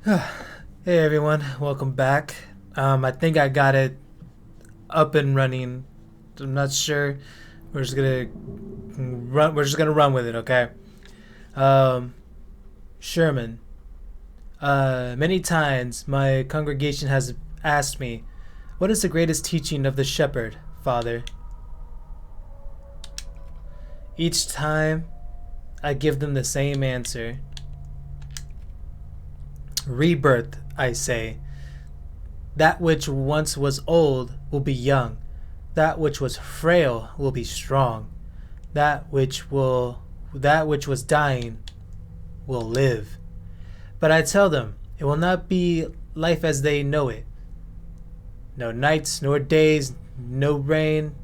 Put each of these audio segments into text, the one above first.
Hey everyone, welcome back. I think I got it up and running. I'm not sure. We're just gonna run. We're just gonna run with it, okay? Um, Sherman. Many times my congregation has asked me, "What is the greatest teaching of the shepherd, Father?" Each time, I give them the same answer: rebirth. I say, that which once was old will be young. That which was frail will be strong. That which will that which was dying will live. But I tell them it will not be life as they know it. No nights nor days, no rain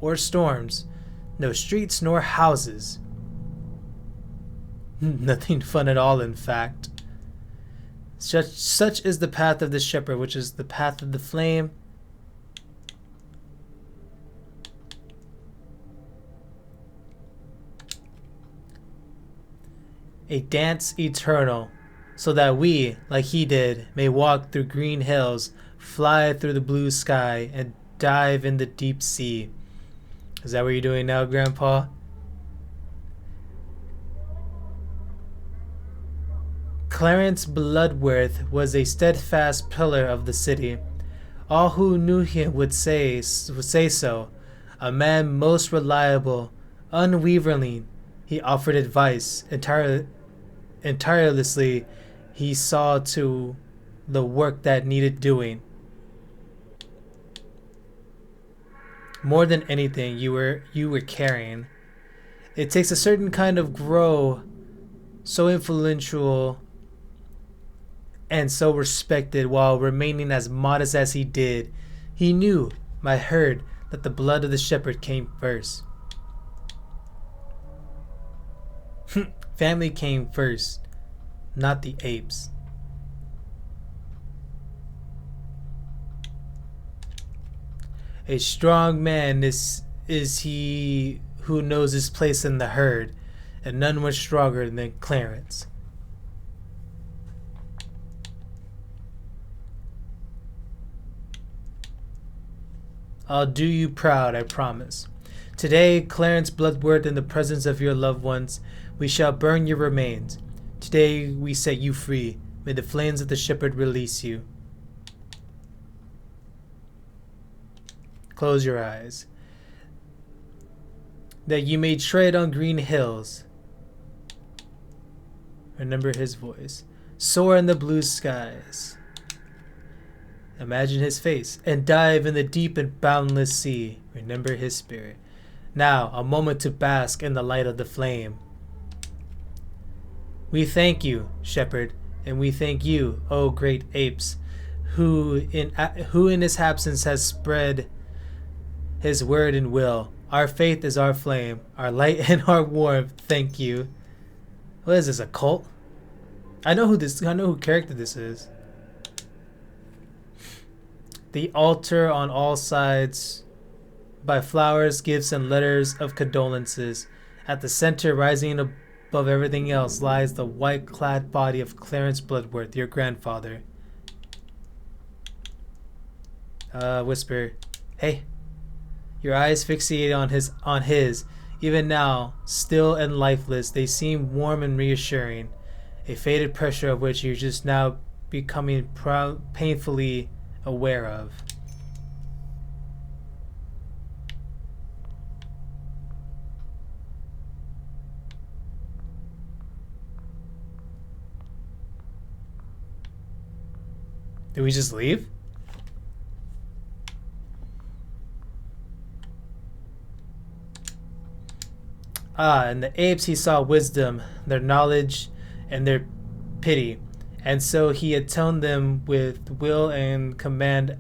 or storms, no streets nor houses. Nothing fun at all, in fact. Such is the path of the shepherd, which is the path of the flame. A dance eternal, so that we, like he did, may walk through green hills, fly through the blue sky, and dive in the deep sea. Is that what you're doing now, Grandpa? Clarence Bloodworth was a steadfast pillar of the city. All who knew him would say so. A man most reliable, unwavering. He offered advice tirelessly. He saw to the work that needed doing. More than anything, you were carrying. It takes a certain kind of grow, so influential and so respected while remaining as modest as he did. He knew, I heard, that the blood of the shepherd came first. Family came first, not the apes. A strong man is he who knows his place in the herd, and none was stronger than Clarence. I'll do you proud, I promise. Today, Clarence Bloodworth, in the presence of your loved ones, we shall burn your remains. Today we set you free. May the flames of the shepherd release you. Close your eyes. That you may tread on green hills. Remember his voice. Soar in the blue skies. Imagine his face, and dive in the deep and boundless sea. Remember his spirit. Now, a moment to bask in the light of the flame. We thank you, shepherd, and we thank you, O great apes, who in his absence has spread his word and will. Our faith is our flame, our light and our warmth. Thank you. What is this, a cult? I know who character this is. The altar on all sides by flowers, gifts, and letters of condolences. At the center, rising above everything else, lies the white-clad body of Clarence Bloodworth, your grandfather. Whisper, hey. Your eyes fixated on his. Even now, still and lifeless, they seem warm and reassuring. A faded pressure of which you're just now becoming painfully aware of. Did we just leave? In the apes he saw wisdom, their knowledge, and their pity, and so he atoned them with will and command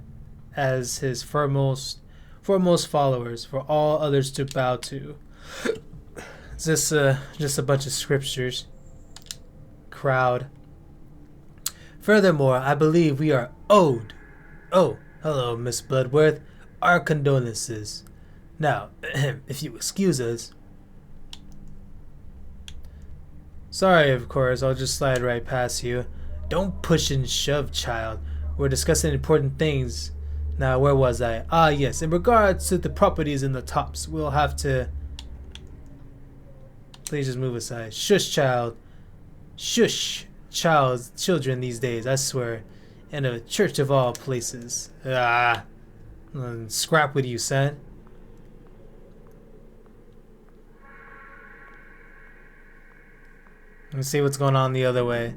as his foremost followers, for all others to bow to. It's just a bunch of scriptures. Crowd. Furthermore, I believe we are owed. Oh, hello, Miss Bloodworth. Our condolences. Now, if you excuse us. Sorry, of course, I'll just slide right past you. Don't push and shove, child. We're discussing important things. Now, where was I? Ah, yes. In regards to the properties in the tops, we'll have to... Please just move aside. Shush, child. Shush, child. Children these days, I swear. In a church of all places. Ah. Scrap with you, son. Let's see what's going on the other way.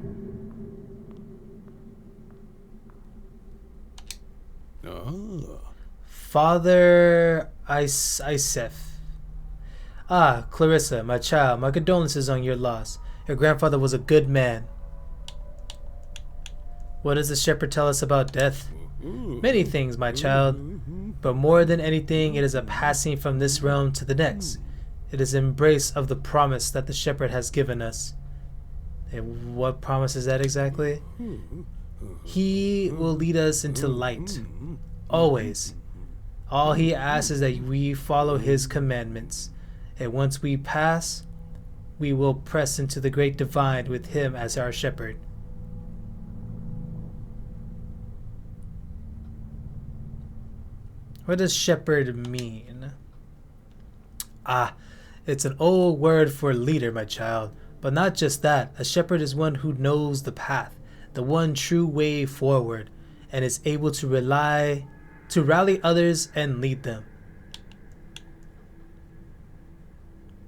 Oh. Father Isef. Ah, Clarissa, my child, my condolences on your loss. Your grandfather was a good man. What does the shepherd tell us about death? Many things, my child, but more than anything, it is a passing from this realm to the next. It is embrace of the promise that the shepherd has given us. And what promise is that exactly? He will lead us into light, always. All he asks is that we follow his commandments, and once we pass, we will press into the great divide with him as our shepherd. What does shepherd mean? Ah, it's an old word for leader, my child. But not just that, a shepherd is one who knows the path, the one true way forward, and is able to rally others and lead them.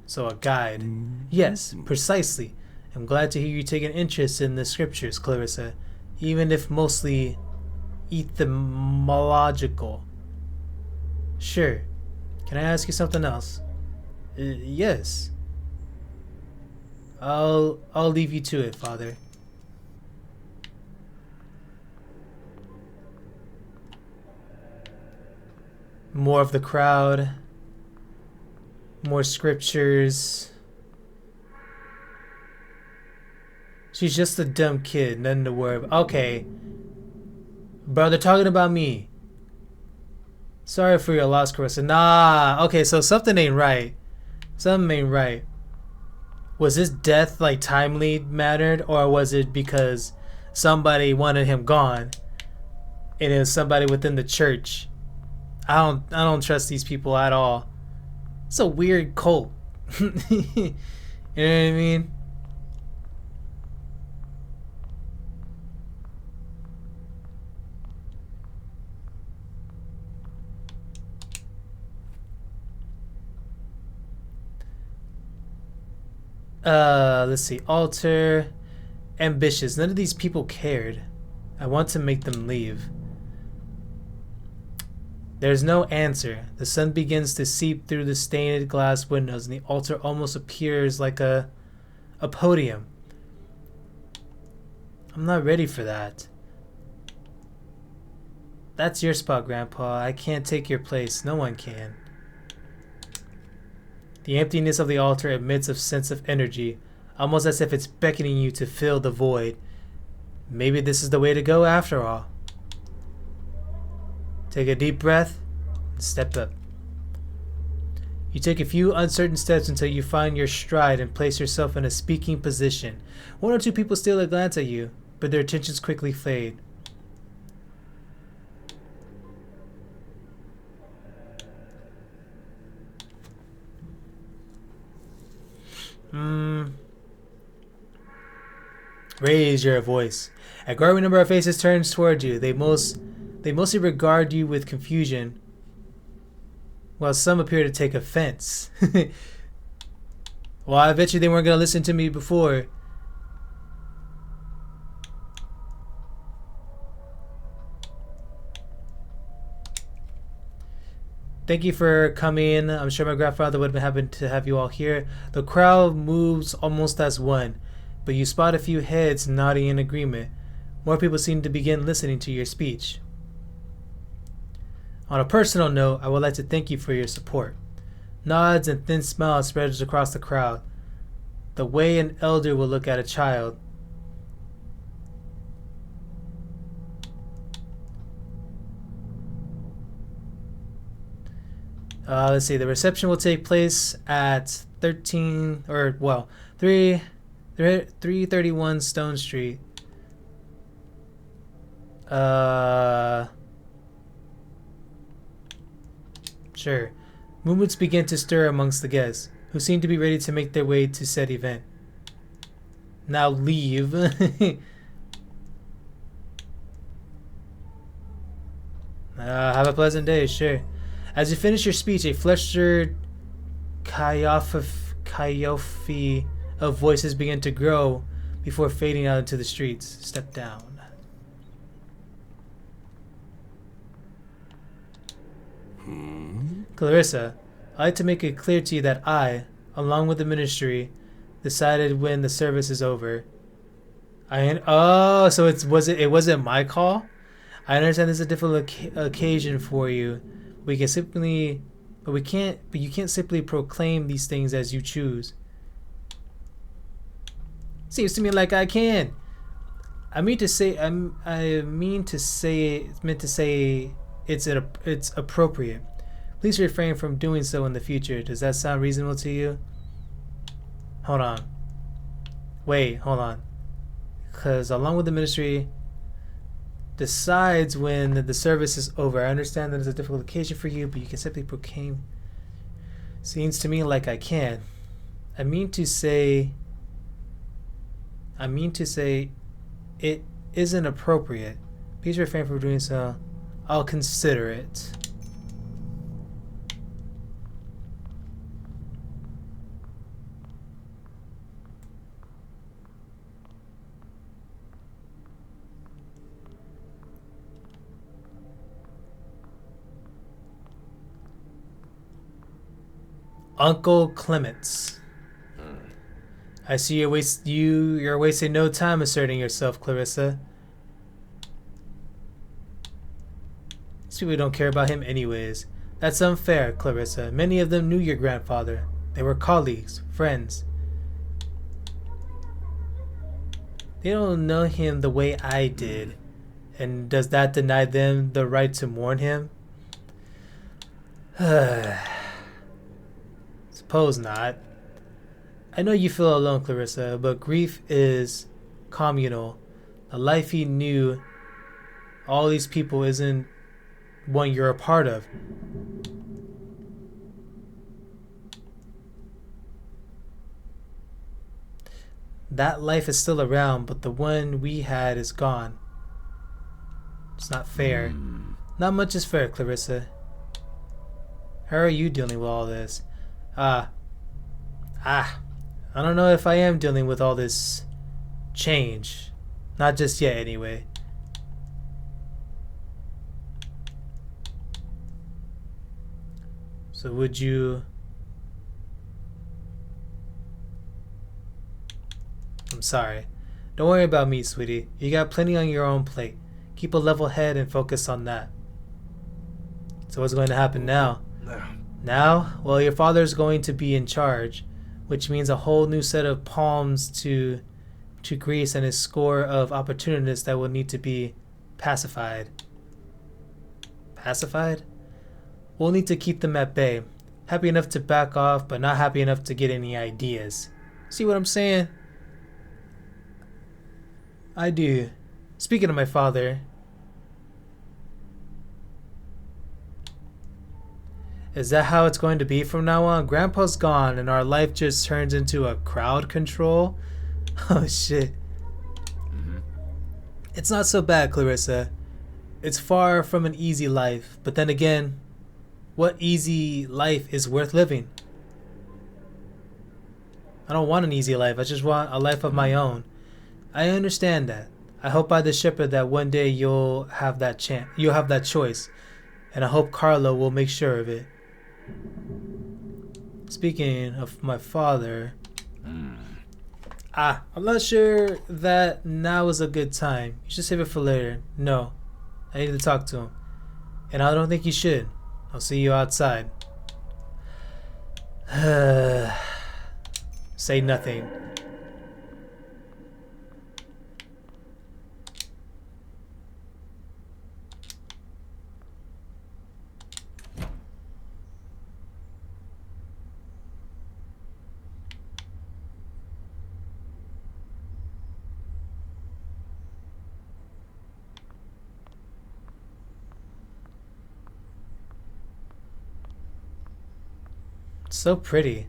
So a guide. Yes, precisely. I'm glad to hear you take an interest in the scriptures, Clarissa, even if mostly etymological. Sure. Can I ask you something else? Yes. I'll leave you to it, Father. More of the crowd. More scriptures. She's just a dumb kid, nothing to worry about. Okay. Bro, they're talking about me. Sorry for your loss, Carissa. Nah, okay, so something ain't right. Something ain't right. Was his death like timely mattered, or was it because somebody wanted him gone and it was somebody within the church? I don't trust these people at all. It's a weird cult. You know what I mean? Let's see. Altar. Ambitious. None of these people cared. I want to make them leave. There's no answer. The sun begins to seep through the stained glass windows, and the altar almost appears like a podium. I'm not ready for that. That's your spot, Grandpa. I can't take your place. No one can. The emptiness of the altar emits a sense of energy, almost as if it's beckoning you to fill the void. Maybe this is the way to go after all. Take a deep breath and step up. You take a few uncertain steps until you find your stride and place yourself in a speaking position. One or two people steal a glance at you, but their attentions quickly fade. Raise your voice. A growing number of faces turns toward you. They mostly regard you with confusion, while some appear to take offense. Well, I bet you they weren't going to listen to me before. Thank you for coming. I'm sure my grandfather would have been happy to have you all here. The crowd moves almost as one, but you spot a few heads nodding in agreement. More people seem to begin listening to your speech. On a personal note, I would like to thank you for your support. Nods and thin smiles spread across the crowd. The way an elder will look at a child. Let's see. The reception will take place at 331 Stone Street. Sure. Movements began to stir amongst the guests, who seemed to be ready to make their way to said event. Now leave. Have a pleasant day, sure. As you finish your speech, a flustered cacophony of voices began to grow before fading out into the streets. Step down. Clarissa, I'd like to make it clear to you that I, along with the ministry, decided when the service is over. So it wasn't my call? I understand this is a difficult occasion for you. But you can't simply proclaim these things as you choose. Seems to me like I can. I meant to say it's appropriate. Please refrain from doing so in the future. Does that sound reasonable to you? Hold on. Hold on. Because along with the ministry decides when the service is over. I understand that it's a difficult occasion for you, but you can simply proclaim. Seems to me like I can. I mean to say it isn't appropriate. Please refrain from doing so. I'll consider it. Uncle Clements. I see you're wasting no time asserting yourself, Clarissa. These people don't care about him anyways. That's unfair, Clarissa. Many of them knew your grandfather. They were colleagues, friends. They don't know him the way I did. And does that deny them the right to mourn him? Suppose not. I know you feel alone, Clarissa, but grief is communal. The life he knew, all these people, isn't one you're a part of. That life is still around, but the one we had is gone. It's not fair. Not much is fair, Clarissa. How are you dealing with all this? I don't know if I am dealing with all this change. Not just yet, anyway. So would you... I'm sorry. Don't worry about me, sweetie. You got plenty on your own plate. Keep a level head and focus on that. So what's going to happen now? Now? Well, your father's going to be in charge, which means a whole new set of palms to grease and a score of opportunists that will need to be pacified. Pacified? We'll need to keep them at bay. Happy enough to back off, but not happy enough to get any ideas. See what I'm saying? I do. Speaking of my father... Is that how it's going to be from now on? Grandpa's gone and our life just turns into a crowd control? Oh shit. It's not so bad, Clarissa. It's far from an easy life, but then again, what easy life is worth living? I don't want an easy life, I just want a life of my own. I understand that. I hope by the shepherd that one day you'll have that choice, and I hope Carlo will make sure of it. Speaking of my father, I'm not sure that now is a good time. You should save it for later. No, I need to talk to him, and I don't think you should. I'll see you outside. Say nothing. So pretty.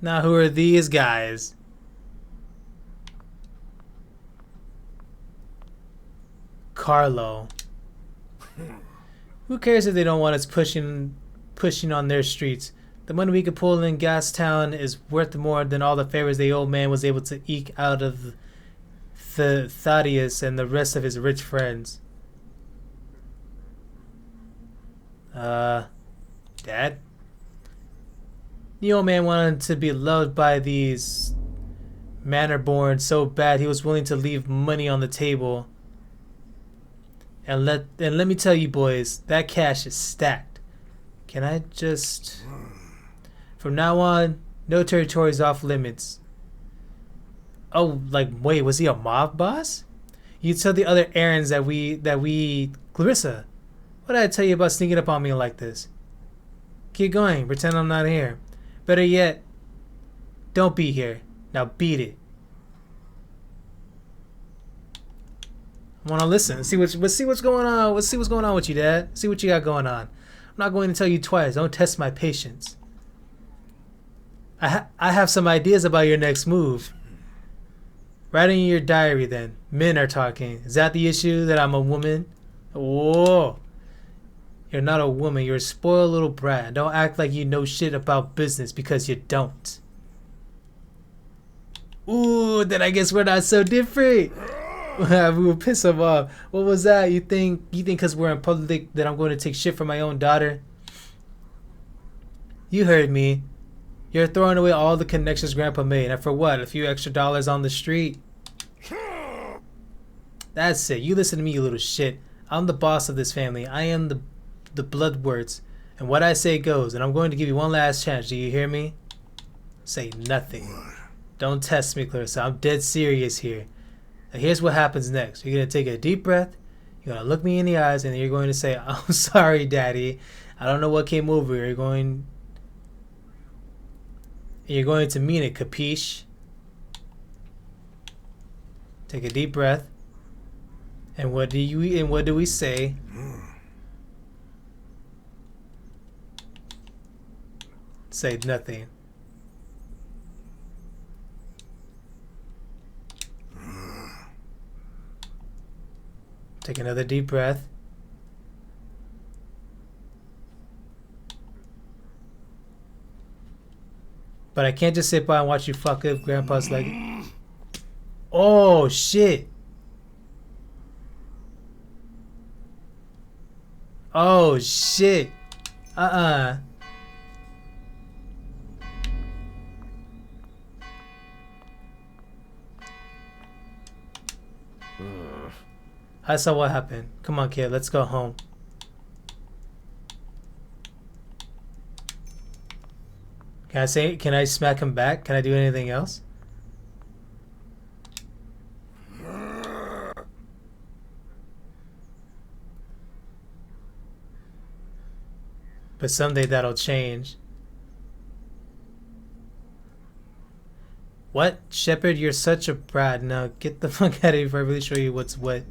Now who are these guys? Carlo. Who cares if they don't want us pushing on their streets? The money we could pull in Gastown is worth more than all the favors the old man was able to eke out of Thaddeus and the rest of his rich friends. Dad? The old man wanted to be loved by these manor-born so bad he was willing to leave money on the table. And let me tell you boys, that cash is stacked. Can I just... From now on, no territories off limits. Oh, like, wait, was he a mob boss? You tell the other errands that we... Clarissa, what did I tell you about sneaking up on me like this? Keep going, pretend I'm not here. Better yet, don't be here. Now beat it. I want to listen. See what's going on. Let's see what's going on with you, Dad. See what you got going on. I'm not going to tell you twice. Don't test my patience. I have some ideas about your next move. Write in your diary then. Men are talking. Is that the issue, that I'm a woman? Whoa. You're not a woman. You're a spoiled little brat. Don't act like you know shit about business because you don't. Ooh, then I guess we're not so different. We will piss him off. What was that? You think because we're in public that I'm going to take shit from my own daughter? You heard me. You're throwing away all the connections Grandpa made. And for what? A few extra dollars on the street? That's it. You listen to me, you little shit. I'm the boss of this family. I am the blood words. And what I say goes. And I'm going to give you one last chance. Do you hear me? Say nothing. Don't test me, Clarissa. I'm dead serious here. Now here's what happens next. You're going to take a deep breath. You're going to look me in the eyes. And you're going to say, I'm sorry, Daddy. I don't know what came over. You're going to mean it, capiche? Take a deep breath. And what do we say? Say nothing. Take another deep breath. But I can't just sit by and watch you fuck up Grandpa's leg. Oh, shit. Oh, shit. I saw what happened. Come on, kid. Let's go home. Can I smack him back? Can I do anything else? But someday that'll change. What? Shepard, you're such a brat. Now get the fuck out of here before I really show you what's what.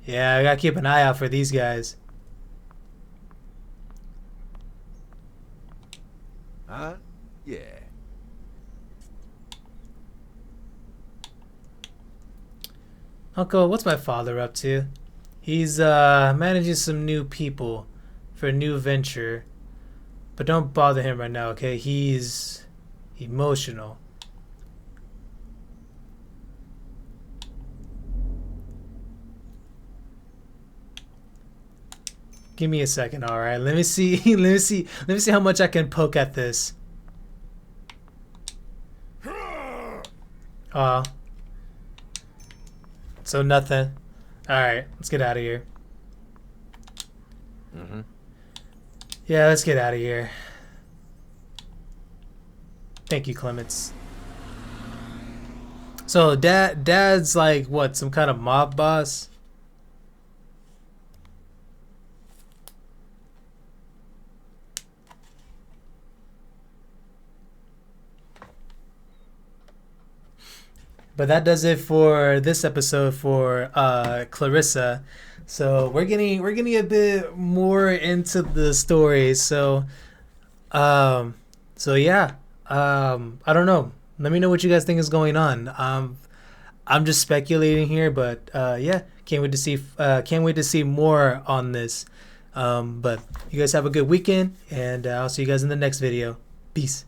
Yeah, I gotta keep an eye out for these guys. Huh? Yeah. Uncle, what's my father up to? He's managing some new people for a new venture. But don't bother him right now, okay? He's emotional. Give me a second, all right? Let me see. Let me see how much I can poke at this. So nothing. All right, let's get out of here. Yeah, let's get out of here. Thank you, Clements. So dad's like what, some kind of mob boss? But that does it for this episode for Clarissa. So we're getting a bit more into the story. So yeah. I don't know. Let me know what you guys think is going on. I'm just speculating here, but yeah, can't wait to see more on this. But you guys have a good weekend, and I'll see you guys in the next video. Peace.